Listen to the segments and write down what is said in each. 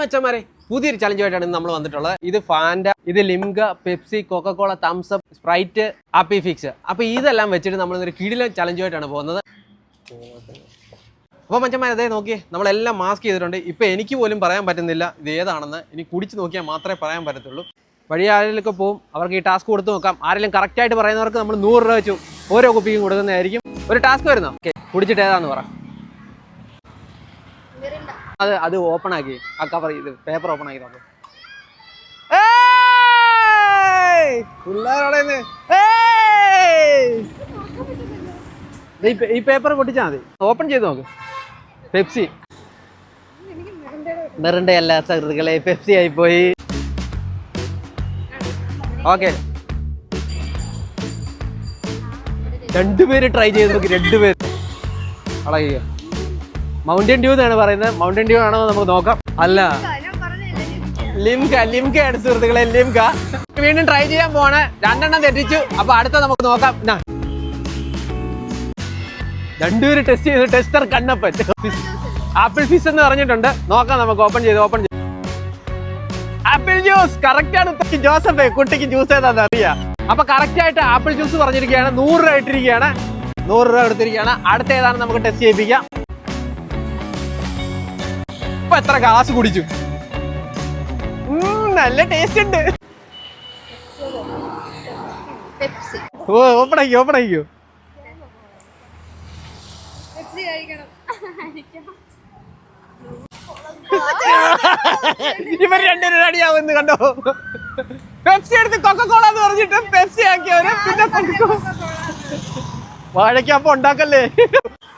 മച്ചന്മാരെ പുതിയൊരു ചലഞ്ചുമായിട്ടാണ് നമ്മൾ വന്നിട്ടുള്ളത്. ഇത് ഫാൻഡ, ഇത് ലിംഗ, Pepsi, Coca Cola, thumbs up, sprite, Appy fix. അപ്പൊ ഇതെല്ലാം വെച്ചിട്ട് നമ്മളൊരു കിടിലൻ ചലഞ്ചുമായിട്ടാണ് പോകുന്നത്. അപ്പോൾ മച്ചന്മാരെ അതേ നോക്കിയേ, നമ്മളെല്ലാം മാസ്ക് ചെയ്തിട്ടുണ്ട്. ഇപ്പൊ എനിക്ക് പോലും പറയാൻ പറ്റുന്നില്ല ഇത് ഏതാണെന്ന്. ഇനി കുടിച്ച് നോക്കിയാൽ മാത്രമേ പറയാൻ പറ്റത്തുള്ളൂ. വഴി ആരെങ്കിലൊക്കെ പോകും, അവർക്ക് ഈ ടാസ്ക് കൊടുത്ത് നോക്കാം. ആരെങ്കിലും കറക്റ്റായിട്ട് പറയുന്നവർക്ക് നമ്മൾ 100 രൂപ വെച്ചു ഓരോ കുപ്പിക്കും കൊടുക്കുന്നതായിരിക്കും. ഒരു ടാസ്ക് വരുന്നോ? ഓക്കെ, കുടിച്ചിട്ട് ഏതാന്ന് പറ. അത് ഓപ്പൺ ആക്കി ആ കവർ ചെയ്ത് പേപ്പർ ഓപ്പൺ ആക്കി നോക്കും. ഈ പേപ്പർ പൊട്ടിച്ചാൽ മതി. ഓപ്പൺ ചെയ്ത് നോക്ക്. പെപ്സി. മെറിന്റെ എല്ലാ സഹൃത്തുക്കളെ പെപ്സി ആയിപ്പോയി. ഓക്കെ, രണ്ടുപേര് ട്രൈ ചെയ്ത് നോക്കി. രണ്ടുപേര് അളക മൗണ്ടൻ ഡ്യൂ എന്നാണ് പറയുന്നത്. മൗണ്ടൻ ഡ്യൂ ആണോ നമുക്ക് നോക്കാം. അല്ല, ലിംകയാണ് സുഹൃത്തുക്കളെ, ലിംക. വീണ്ടും ട്രൈ ചെയ്യാൻ പോവാണ്. 2 എണ്ണം തെറ്റിച്ചു. അപ്പൊ അടുത്ത നമുക്ക് നോക്കാം. രണ്ടുപേര് ടെസ്റ്റ് ചെയ്തു. ടെസ്റ്റർ കണ്ണപ്പൻ. ആപ്പിൾ ഫിസ് എന്ന് പറഞ്ഞിട്ടുണ്ട്. നോക്കാം നമുക്ക്. ഓപ്പൺ ചെയ്ത് ആപ്പിൾ ജ്യൂസ് കറക്റ്റ് ആണ്. ജോസഫേ, കുട്ടിക്ക് ജ്യൂസ് ഏതാന്ന് അറിയാം. അപ്പൊ കറക്റ്റ് ആയിട്ട് ആപ്പിൾ ജ്യൂസ് പറഞ്ഞിരിക്കുകയാണ്. 100 രൂപ ഇട്ടിരിക്കുകയാണ്. 100 രൂപ എടുത്തിരിക്കുകയാണ്. അടുത്ത ഏതാണ് നമുക്ക് ടെസ്റ്റ് ചെയ്യിപ്പിക്കാം. ഇപ്പൊ എത്ര ഗ്ലാസ് കുടിച്ചു? നല്ല ടേസ്റ്റ് ഉണ്ട്. ഓ, ഓപ്പൺ ആയിക്കോ. ഇവർ 2 രൂപ അടിയാവുന്നു കണ്ടോ. പെപ്സി എടുത്ത് കൊക്കക്കോള എന്ന് പറഞ്ഞിട്ട് പെപ്സി ആക്കിയവര് പിന്നെ വാഴയ്ക്കപ്പം ഉണ്ടാക്കല്ലേ.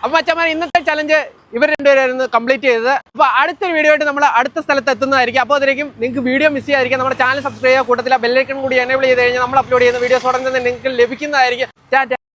അപ്പൊ മച്ചന്മാർ ഇന്നത്തെ ചലഞ്ച് ഇവർ 2 പേരായിരുന്നു കംപ്ലീറ്റ് ചെയ്തത്. അപ്പൊ അടുത്തൊരു വീഡിയോ ആയിട്ട് നമ്മൾ അടുത്ത സ്ഥലത്ത് എത്തുന്നതായിരിക്കും. അപ്പോൾ അതിലേക്കും നിങ്ങൾക്ക് വീഡിയോ മിസ് ചെയ്യാതിരിക്കും നമ്മുടെ ചാനൽ സബ്സ്ക്രൈബ് ചെയ്യുക. കൂട്ടത്തിൽ ആ ബെല്ലൈക്കൺ കൂടി എനേബിൾ ചെയ്ത് കഴിഞ്ഞാൽ നമ്മൾ അപ്ലോഡ് ചെയ്യുന്ന വീഡിയോസ് ഉടനെ തന്നെ നിങ്ങൾക്ക് ലഭിക്കുന്നതായിരിക്കും. ടാറ്റ.